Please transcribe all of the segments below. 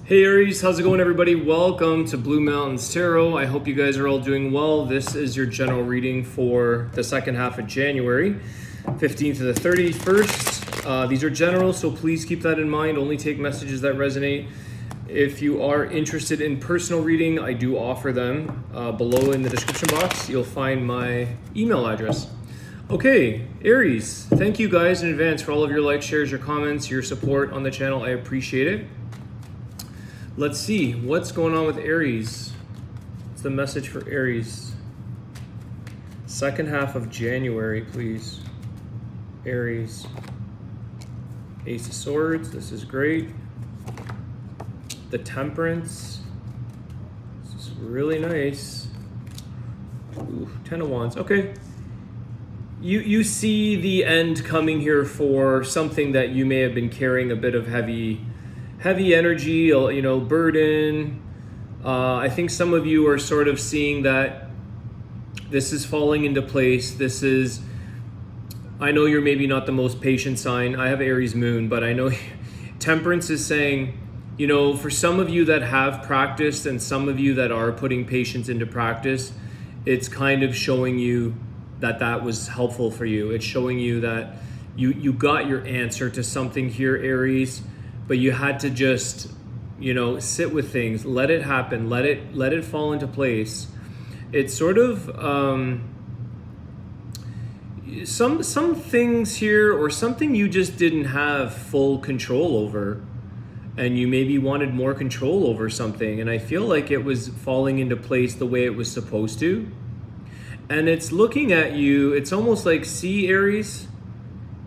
Hey Aries, how's it going everybody? Welcome to Blue Mountains Tarot. I hope you guys are all doing well. This is your general reading for the second half of January, 15th to the 31st. These are general, so please keep that in mind. Only take messages that resonate. If you are interested in personal reading, I do offer them. Below in the description box, you'll find my email address. Okay, Aries, thank you guys in advance for all of your likes, shares, your comments, your support on the channel. I appreciate it. Let's see, what's going on with Aries? What's the message for Aries? Second half of January, please. Aries. Ace of Swords, this is great. The Temperance. This is really nice. Ooh, Ten of Wands, okay. You see the end coming here for something that you may have been carrying a bit of heavy energy, burden. I think some of you are sort of seeing that this is falling into place. I know you're maybe not the most patient sign. I have Aries moon, but I know Temperance is saying, for some of you that have practiced and some of you that are putting patience into practice, it's kind of showing you that was helpful for you. It's showing you that you got your answer to something here, Aries. But you had to just, sit with things, let it happen, let it fall into place. It's sort of some things here, or something you just didn't have full control over, and you maybe wanted more control over something. And I feel like it was falling into place the way it was supposed to. And it's looking at you. It's almost like, see, Aries,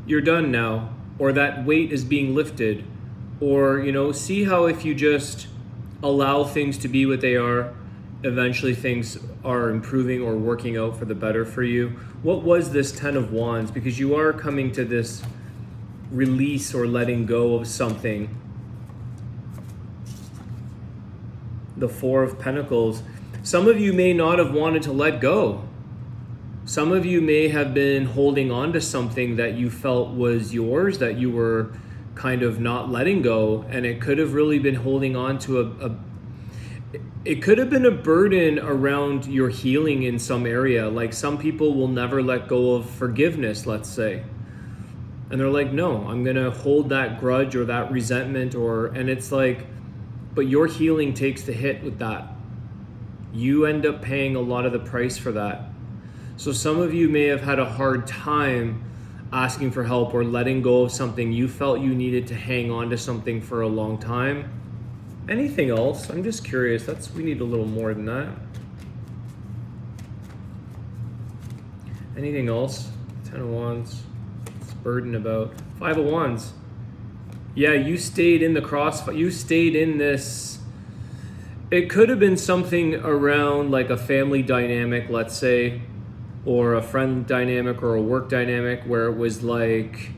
you're done now, or that weight is being lifted. Or, see how if you just allow things to be what they are, eventually things are improving or working out for the better for you. What was this Ten of Wands? Because you are coming to this release or letting go of something. The Four of Pentacles. Some of you may not have wanted to let go. Some of you may have been holding on to something that you felt was yours, that you were kind of not letting go, and it could have really been holding on to it could have been a burden around your healing in some area. Like some people will never let go of forgiveness, let's say, and they're like, no, I'm gonna hold that grudge or that resentment, and it's like, but your healing takes the hit with that. You end up paying a lot of the price for that. So some of you may have had a hard time asking for help or letting go of something. You felt you needed to hang on to something for a long time. Anything else? I'm just curious. We need a little more than that. Anything else? Ten of Wands. It's burden about. Five of Wands. Yeah, you stayed in the crossfire. You stayed in this. It could have been something around like a family dynamic, let's say, or a friend dynamic or a work dynamic, where it was like,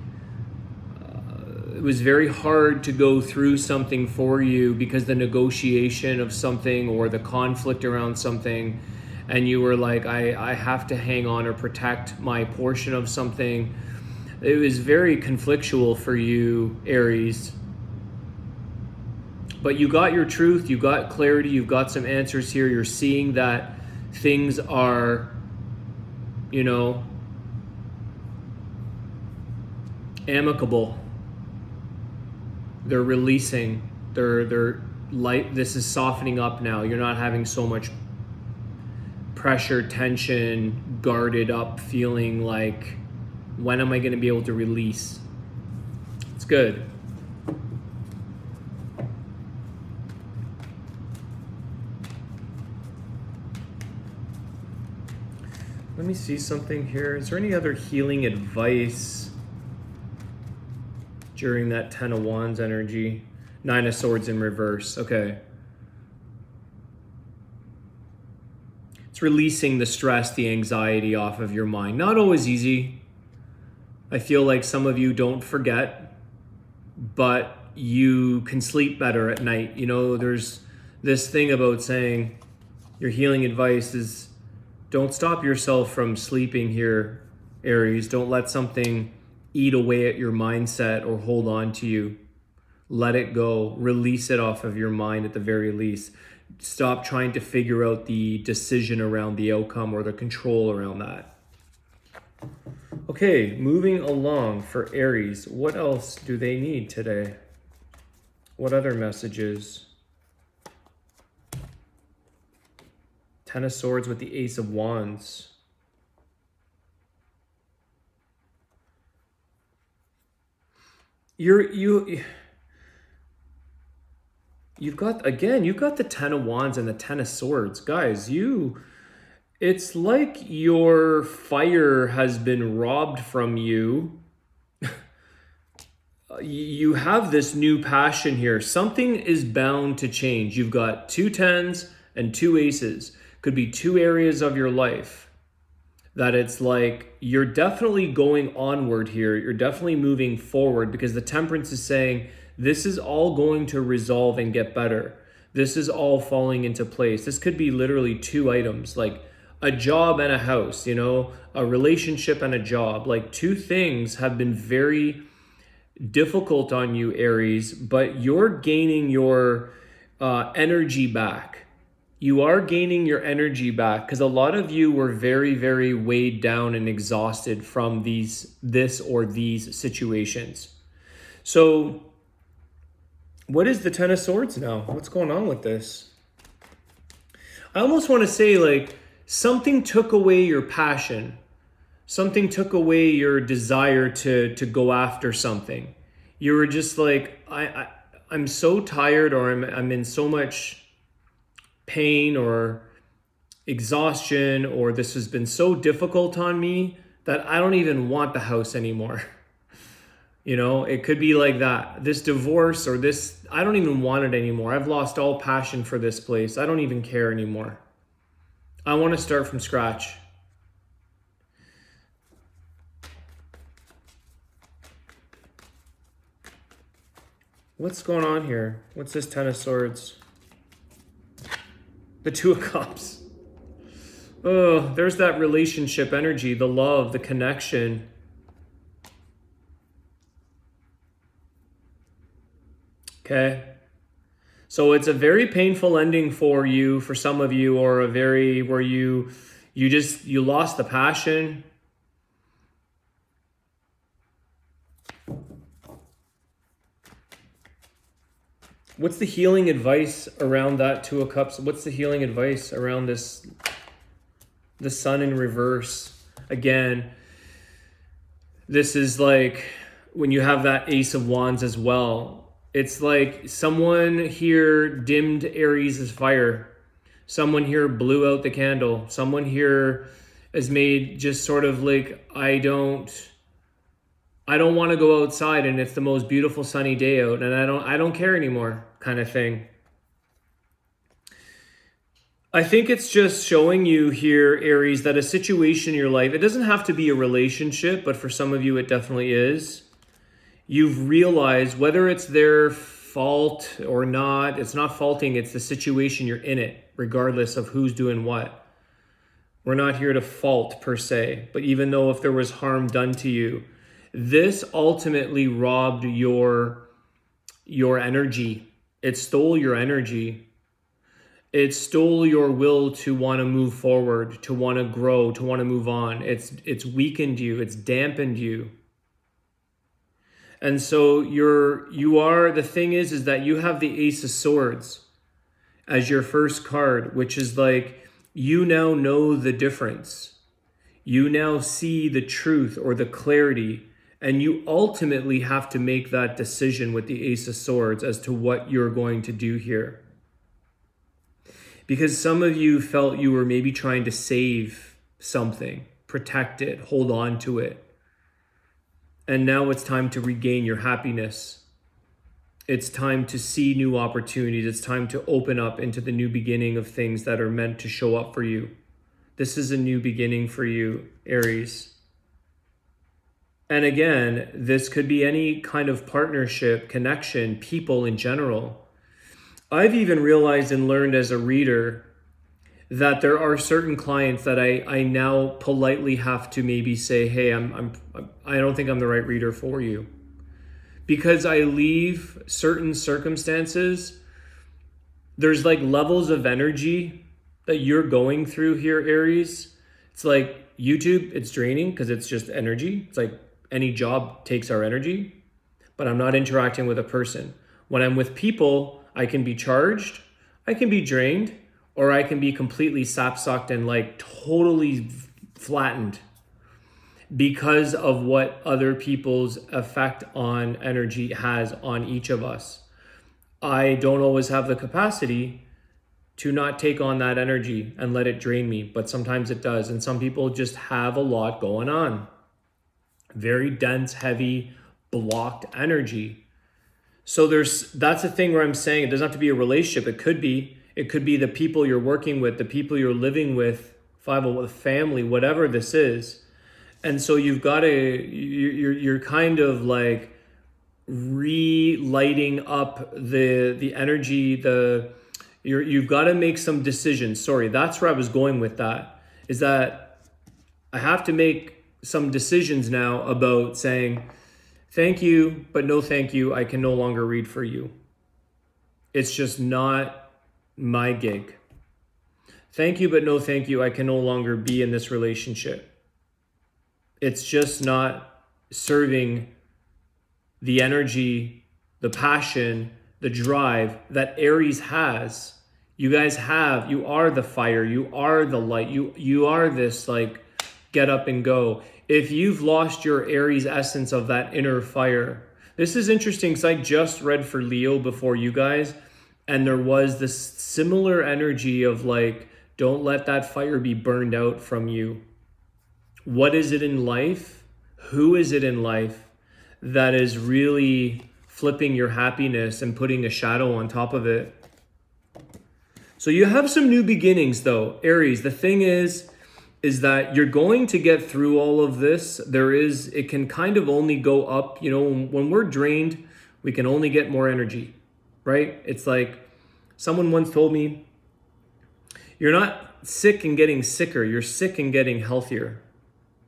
it was very hard to go through something for you because the negotiation of something or the conflict around something, and you were like, I have to hang on or protect my portion of something. It was very conflictual for you, Aries. But you got your truth, you got clarity, you've got some answers here. You're seeing that things are, amicable. They're releasing. They're light. This is softening up now. You're not having so much pressure, tension, guarded up, feeling like, when am I going to be able to release? It's good. Let me see something here. Is there any other healing advice during that Ten of Wands energy? Nine of Swords in reverse. Okay. It's releasing the stress, the anxiety off of your mind. Not always easy. I feel like some of you don't forget, but you can sleep better at night. There's this thing about saying your healing advice is, don't stop yourself from sleeping here, Aries. Don't let something eat away at your mindset or hold on to you. Let it go. Release it off of your mind at the very least. Stop trying to figure out the decision around the outcome or the control around that. Okay, moving along for Aries. What else do they need today? What other messages? Ten of Swords with the Ace of Wands. You've got the Ten of Wands and the Ten of Swords. Guys, it's like your fire has been robbed from you. You have this new passion here. Something is bound to change. You've got 2 tens and 2 aces. Could be 2 areas of your life that it's like you're definitely going onward here. You're definitely moving forward, because the Temperance is saying this is all going to resolve and get better. This is all falling into place. This could be literally 2 items, like a job and a house, a relationship and a job. Like 2 things have been very difficult on you, Aries, but you're gaining your energy back. You are gaining your energy back, because a lot of you were very, very weighed down and exhausted from these situations. So what is the Ten of Swords now? What's going on with this? I almost want to say, like, something took away your passion. Something took away your desire to go after something. You were just like, I'm so tired, or I'm in so much pain or exhaustion, or this has been so difficult on me that I don't even want the house anymore. It could be like that. This divorce or this, I don't even want it anymore. I've lost all passion for this place. I don't even care anymore. I want to start from scratch. What's going on here? What's this Ten of Swords? The Two of Cups. Oh, there's that relationship energy, the love, the connection. Okay. So it's a very painful ending for you, for some of you, or where you lost the passion. What's the healing advice around that Two of Cups? What's the healing advice around this, the Sun in reverse? Again, this is like when you have that Ace of Wands as well. It's like someone here dimmed Aries' fire. Someone here blew out the candle. Someone here has made just sort of like, I don't want to go outside and it's the most beautiful sunny day out and I don't care anymore, kind of thing. I think it's just showing you here, Aries, that a situation in your life, it doesn't have to be a relationship, but for some of you it definitely is. You've realized whether it's their fault or not, it's not faulting, it's the situation you're in it, regardless of who's doing what. We're not here to fault per se, but even though if there was harm done to you, this ultimately robbed your energy. It stole your energy. It stole your will to want to move forward, to want to grow, to want to move on. It's weakened you. It's dampened you. And so the thing is that you have the Ace of Swords as your first card, which is like, you now know the difference. You now see the truth or the clarity. And you ultimately have to make that decision with the Ace of Swords as to what you're going to do here. Because some of you felt you were maybe trying to save something, protect it, hold on to it. And now it's time to regain your happiness. It's time to see new opportunities. It's time to open up into the new beginning of things that are meant to show up for you. This is a new beginning for you, Aries. And again, this could be any kind of partnership, connection, people in general. I've even realized and learned as a reader that there are certain clients that I now politely have to maybe say, hey, I don't think I'm the right reader for you. because I leave certain circumstances, there's like levels of energy that you're going through here, Aries. It's like YouTube, it's draining because it's just energy. It's like any job takes our energy, but I'm not interacting with a person. When I'm with people, I can be charged, I can be drained, or I can be completely sap-sucked and like totally flattened because of what other people's effect on energy has on each of us. I don't always have the capacity to not take on that energy and let it drain me, but sometimes it does. And some people just have a lot going on. Very dense, heavy, blocked energy. So that's the thing where I'm saying it doesn't have to be a relationship. It could be the people you're working with, the people you're living with, with family, whatever this is. And so you've got you're kind of like relighting up the energy, you've got to make some decisions. Sorry, that's where I was going with that, is that I have to make some decisions now about saying, thank you, but no thank you. I can no longer read for you. It's just not my gig. Thank you, but no thank you. I can no longer be in this relationship. It's just not serving the energy, the passion, the drive that Aries has. You guys have, you are the fire, you are the light, you are this like get up and go. If you've lost your Aries essence of that inner fire, this is interesting because I just read for Leo before you guys, and there was this similar energy of like, don't let that fire be burned out from you. What is it in life? Who is it in life that is really flipping your happiness and putting a shadow on top of it? So you have some new beginnings though, Aries. The thing is that you're going to get through all of this. It can kind of only go up. You know, when we're drained, we can only get more energy, right? It's like someone once told me, you're not sick and getting sicker, you're sick and getting healthier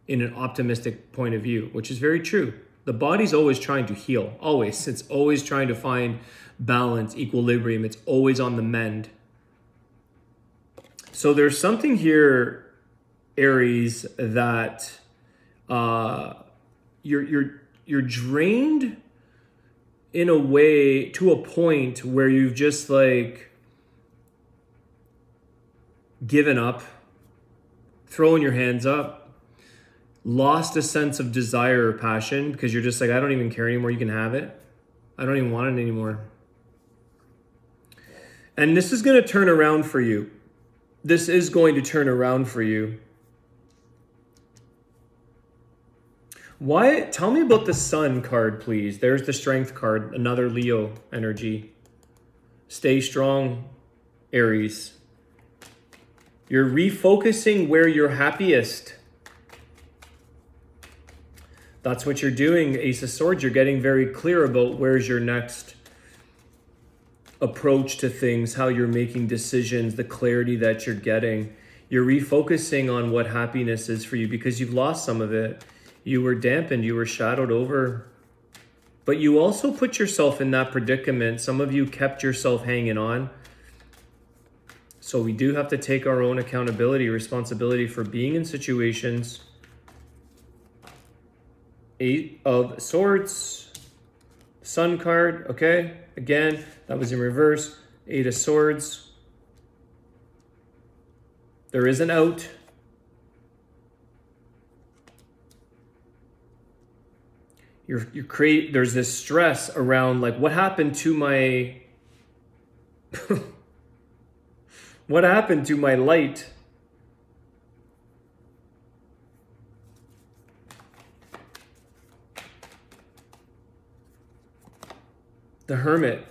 in an optimistic point of view, which is very true. The body's always trying to heal, always. It's always trying to find balance, equilibrium. It's always on the mend. So there's something here, Aries, that you're drained in a way to a point where you've just like given up, throwing your hands up, lost a sense of desire or passion because you're just like, I don't even care anymore. You can have it. I don't even want it anymore. And this is going to turn around for you. This is going to turn around for you. Why? Tell me about the Sun card, please. There's the Strength card, another Leo energy. Stay strong, Aries. You're refocusing where you're happiest. That's what you're doing, Ace of Swords. You're getting very clear about where's your next approach to things, how you're making decisions, the clarity that you're getting. You're refocusing on what happiness is for you because you've lost some of it. You were dampened, you were shadowed over. But you also put yourself in that predicament. Some of you kept yourself hanging on. So we do have to take our own accountability, responsibility for being in situations. 8 of Swords, Sun card, okay? Again, that was in reverse. 8 of Swords. There is an out. There's this stress around like, what happened to my, what happened to my light? The Hermit.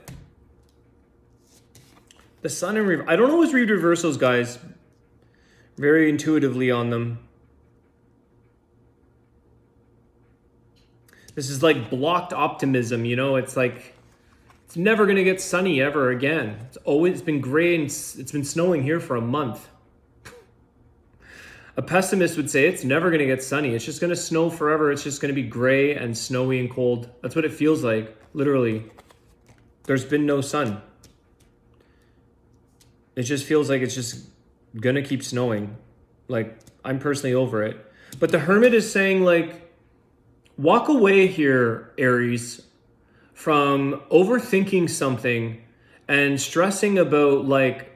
The Sun in reverse. I don't always read reversals, guys. Very intuitively on them. This is like blocked optimism, you know? It's like, it's never going to get sunny ever again. It's been gray and it's been snowing here for a month. A pessimist would say it's never going to get sunny. It's just going to snow forever. It's just going to be gray and snowy and cold. That's what it feels like, literally. There's been no sun. It just feels like it's just going to keep snowing. Like, I'm personally over it. But the Hermit is saying, like, walk away here, Aries, from overthinking something and stressing about, like,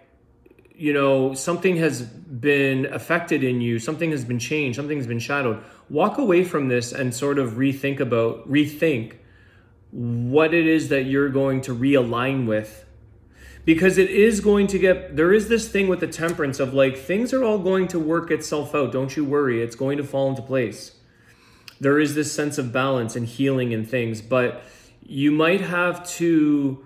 you know, something has been affected in you, something has been changed, something has been shadowed. Walk away from this and sort of rethink what it is that you're going to realign with. Because it is going to there is this thing with the Temperance of, like, things are all going to work itself out. Don't you worry. It's going to fall into place. There is this sense of balance and healing in things, but you might have to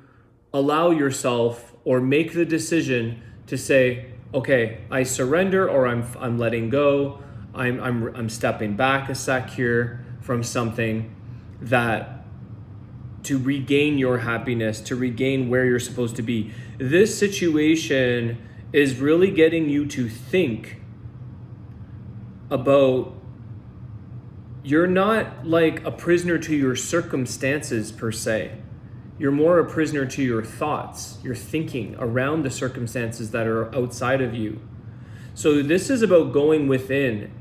allow yourself or make the decision to say, okay, I surrender, or I'm letting go. I'm stepping back a sec here from something that to regain your happiness, to regain where you're supposed to be. This situation is really getting you to think about, you're not like a prisoner to your circumstances per se. You're more a prisoner to your thoughts, your thinking around the circumstances that are outside of you. So this is about going within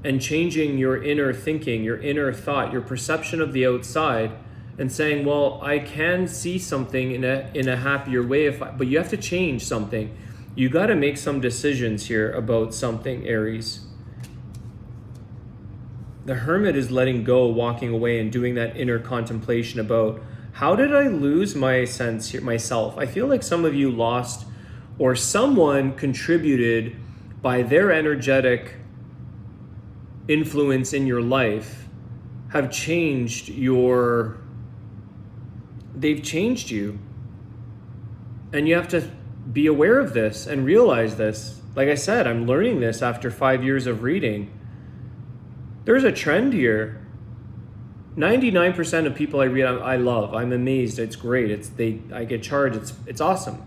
and changing your inner thinking, your inner thought, your perception of the outside, and saying, well, I can see something in a happier way, but you have to change something. You got to make some decisions here about something, Aries. The Hermit is letting go, walking away, and doing that inner contemplation about, how did I lose my sense here, myself? I feel like some of you lost, or someone contributed by their energetic influence in your life, have changed they've changed you. And you have to be aware of this and realize this. Like I said, I'm learning this after 5 years of reading. There's a trend here. 99% of people I read, I love. I'm amazed. It's great. I get charged. It's awesome.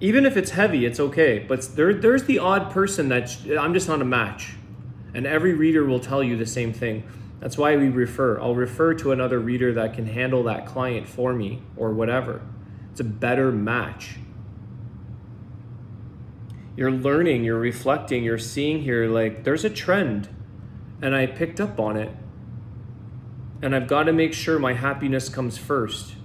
Even if it's heavy, it's okay. But there's the odd person that I'm just not a match. And every reader will tell you the same thing. That's why we refer. I'll refer to another reader that can handle that client for me or whatever. It's a better match. You're learning, you're reflecting, you're seeing here, like, there's a trend. And I picked up on it. And I've got to make sure my happiness comes first.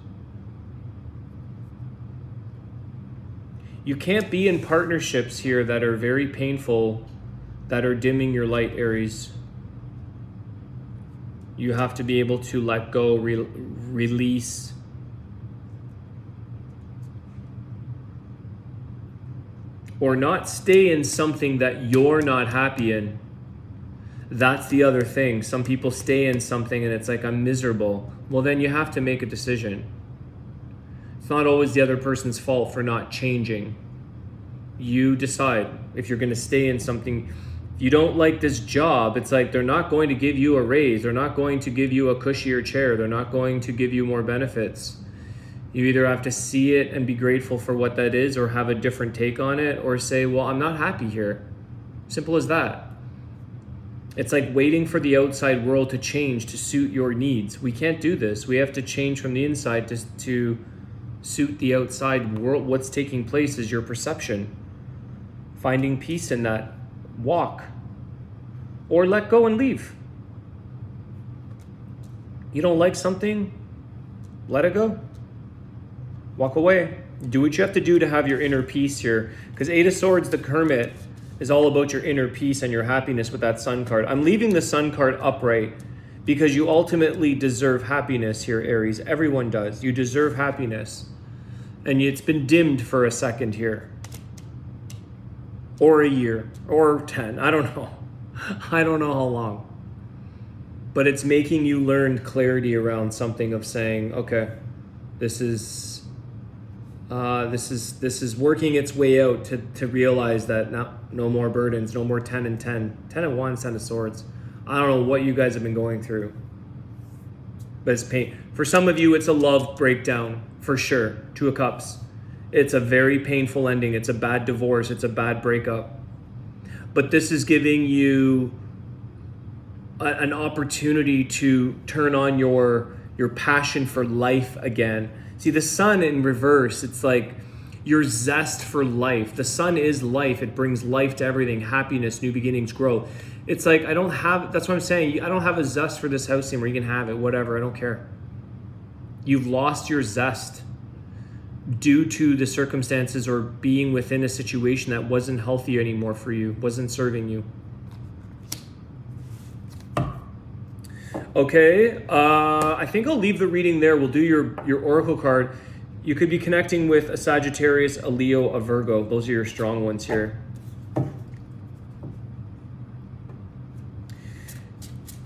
You can't be in partnerships here that are very painful, that are dimming your light, Aries. You have to be able to let go, release. Or not stay in something that you're not happy in. That's the other thing. Some people stay in something and it's like, I'm miserable. Well, then you have to make a decision. It's not always the other person's fault for not changing. You decide if you're going to stay in something. If you don't like this job, it's like they're not going to give you a raise. They're not going to give you a cushier chair. They're not going to give you more benefits. You either have to see it and be grateful for what that is, or have a different take on it, or say, well, I'm not happy here. Simple as that. It's like waiting for the outside world to change to suit your needs. We can't do this. We have to change from the inside to suit the outside world. What's taking place is your perception. Finding peace in that. Walk. Or let go and leave. You don't like something? Let it go. Walk away. Do what you have to do to have your inner peace here. Because Eight of Swords, the Hermit, is all about your inner peace and your happiness with that Sun card. I'm leaving the Sun card upright because you ultimately deserve happiness here, Aries. Everyone does. You deserve happiness. And it's been dimmed for a second here. Or a year. Or 10. I don't know. I don't know how long. But it's making you learn clarity around something of saying, okay, this is working its way out to realize that no more burdens, no more 10 and 10. 10 and 1, 10 of Swords. I don't know what you guys have been going through. But it's pain. For some of you, it's a love breakdown, for sure. Two of Cups. It's a very painful ending. It's a bad divorce. It's a bad breakup. but this is giving you an opportunity to turn on your passion for life again. See, the sun in reverse, it's like your zest for life. The sun is life. It brings life to everything, happiness, new beginnings, growth. It's like, that's what I'm saying. I don't have a zest for this house anymore. You can have it, whatever, I don't care. You've lost your zest due to the circumstances or being within a situation that wasn't healthy anymore for you, wasn't serving you. Okay, I think I'll leave the reading there. We'll do your oracle card. You could be connecting with a Sagittarius, a Leo, a Virgo. Those are your strong ones here.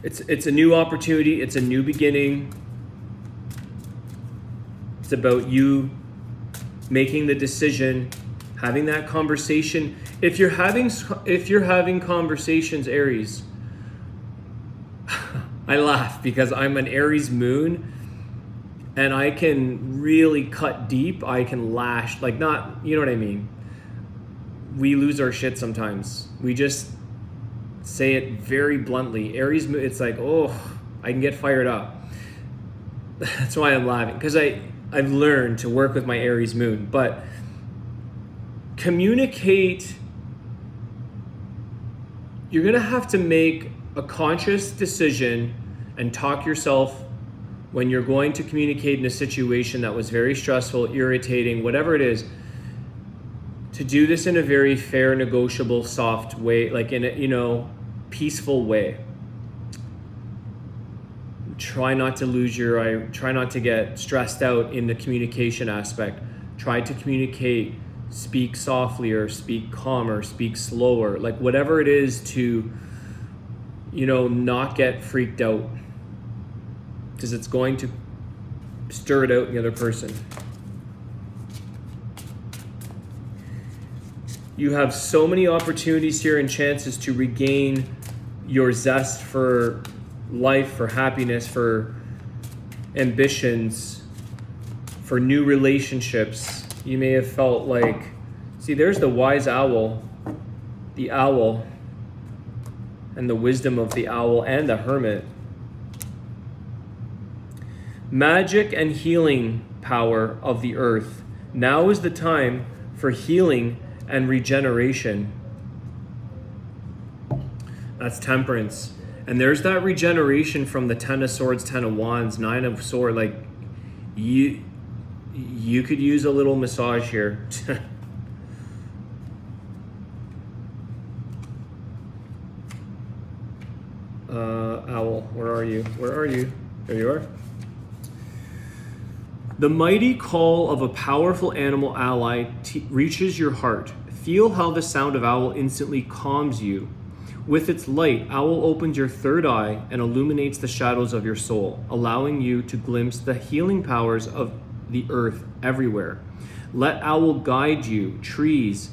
It's a new opportunity. It's a new beginning. It's about you making the decision, having that conversation. If you're having conversations, Aries, I laugh because I'm an Aries moon and I can really cut deep. I can lash, like, not, you know what I mean? We lose our shit sometimes. We just say it very bluntly. Aries moon, it's like, oh, I can get fired up. That's why I'm laughing, because I've learned to work with my Aries moon. But communicate, you're going to have to make a conscious decision and talk yourself when you're going to communicate in a situation that was very stressful, irritating, whatever it is, to do this in a very fair, negotiable, soft way, like in a, peaceful way. Try not to lose your eye, try not to get stressed out in the communication aspect. Try to communicate, speak softly or speak calmer, speak slower, like whatever it is to, not get freaked out, because it's going to stir it out in the other person. You have so many opportunities here and chances to regain your zest for life, for happiness, for ambitions, for new relationships. You may have felt like, see, there's the wise owl, the owl, and the wisdom of the owl and the hermit. Magic and healing power of the earth. Now is the time for healing and regeneration. That's Temperance. And there's that regeneration from the 10 of Swords, 10 of Wands, 9 of Swords. Like, you could use a little massage here. Owl, where are you? Where are you? There you are. The mighty call of a powerful animal ally reaches your heart. Feel how the sound of owl instantly calms you. With its light, owl opens your third eye and illuminates the shadows of your soul, allowing you to glimpse the healing powers of the earth everywhere. Let owl guide you. Trees,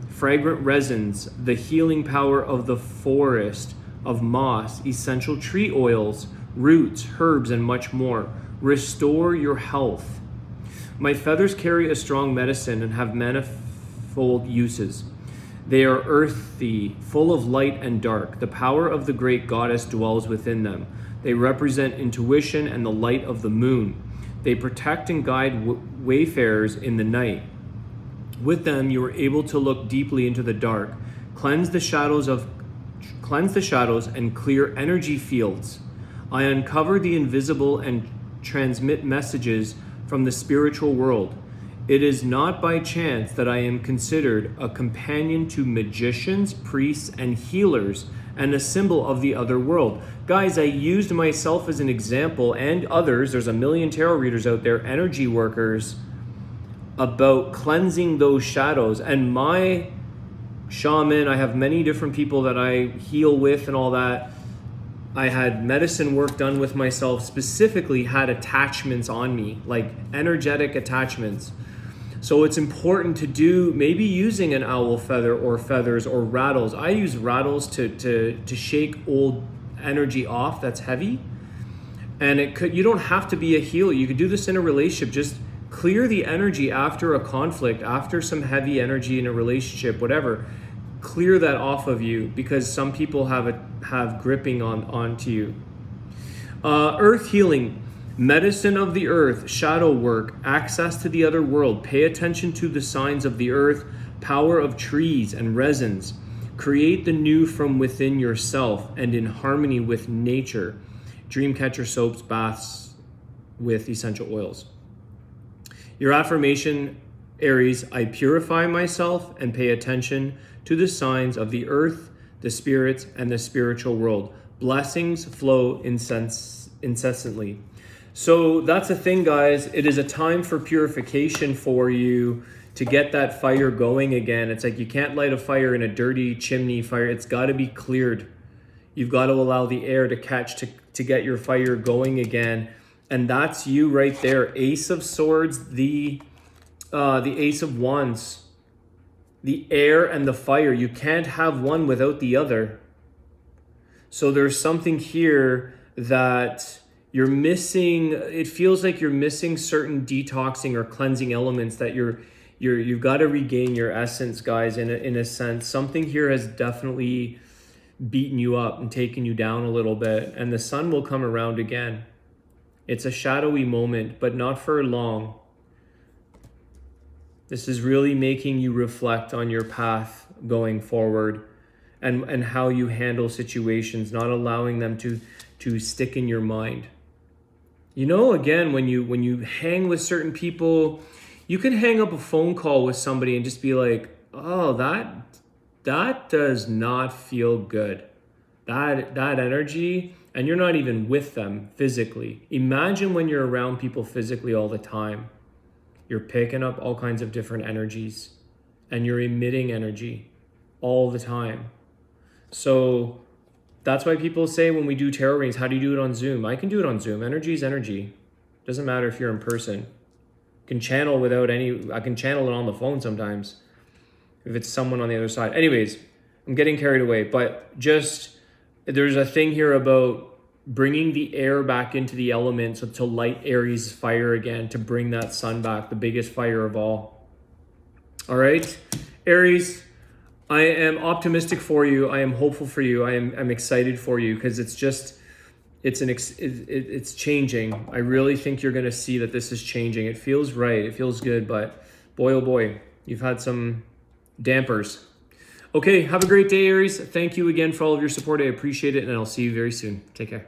fragrant resins, the healing power of the forest, of moss, essential tree oils, roots, herbs, and much more. Restore your health. My feathers carry a strong medicine and have manifold uses. They are earthy, full of light and dark. The power of the great goddess dwells within them. They represent intuition and the light of the moon. They protect and guide wayfarers in the night. With them, you are able to look deeply into the dark, cleanse the shadows and clear energy fields. I uncover the invisible and transmit messages from the spiritual world. It is not by chance that I am considered a companion to magicians, priests, and healers, and a symbol of the other world. Guys, I used myself as an example, and others, there's a million tarot readers out there, energy workers, about cleansing those shadows. And my shaman, I have many different people that I heal with and all that. I had medicine work done with myself, specifically had attachments on me, like energetic attachments. So it's important to do, maybe using an owl feather or feathers or rattles. I use rattles to shake old energy off that's heavy. And you don't have to be a healer. You could do this in a relationship. Just clear the energy after a conflict, after some heavy energy in a relationship, whatever. clear that off of you, because some people have gripping onto you. Earth healing, medicine of the earth, shadow work, access to the other world. Pay attention to the signs of the earth, power of trees and resins. Create the new from within yourself and in harmony with nature. Dreamcatcher soaps, baths with essential oils. Your affirmation, Aries: I purify myself and pay attention to the signs of the earth, the spirits, and the spiritual world. Blessings flow incessantly. So that's the thing, guys. It is a time for purification for you to get that fire going again. It's like you can't light a fire in a dirty chimney fire. It's got to be cleared. You've got to allow the air to catch to get your fire going again. And that's you right there. Ace of Swords, the Ace of Wands, the air and the fire. You can't have one without the other. So there's something here that you're missing. It feels like you're missing certain detoxing or cleansing elements that you've got to regain your essence, guys. In a sense, something here has definitely beaten you up and taken you down a little bit, and the sun will come around again. It's a shadowy moment, but not for long. This is really making you reflect on your path going forward and how you handle situations, not allowing them to stick in your mind. You know, again, when you hang with certain people, you can hang up a phone call with somebody and just be like, oh, that does not feel good. That energy, and you're not even with them physically. Imagine when you're around people physically all the time. You're picking up all kinds of different energies and you're emitting energy all the time. So that's why people say when we do tarot readings, how do you do it on Zoom? I can do it on Zoom. Energy is energy. Doesn't matter if you're in person. I can channel it on the phone sometimes if it's someone on the other side. Anyways, I'm getting carried away, but just there's a thing here about bringing the air back into the elements to light Aries' fire again, to bring that sun back, the biggest fire of all. All right, Aries, I am optimistic for you. I am hopeful for you. I'm excited for you, because it's changing. I really think you're going to see that this is changing. It feels right. It feels good, but boy, oh boy, you've had some dampers. Okay, have a great day, Aries. Thank you again for all of your support. I appreciate it, and I'll see you very soon. Take care.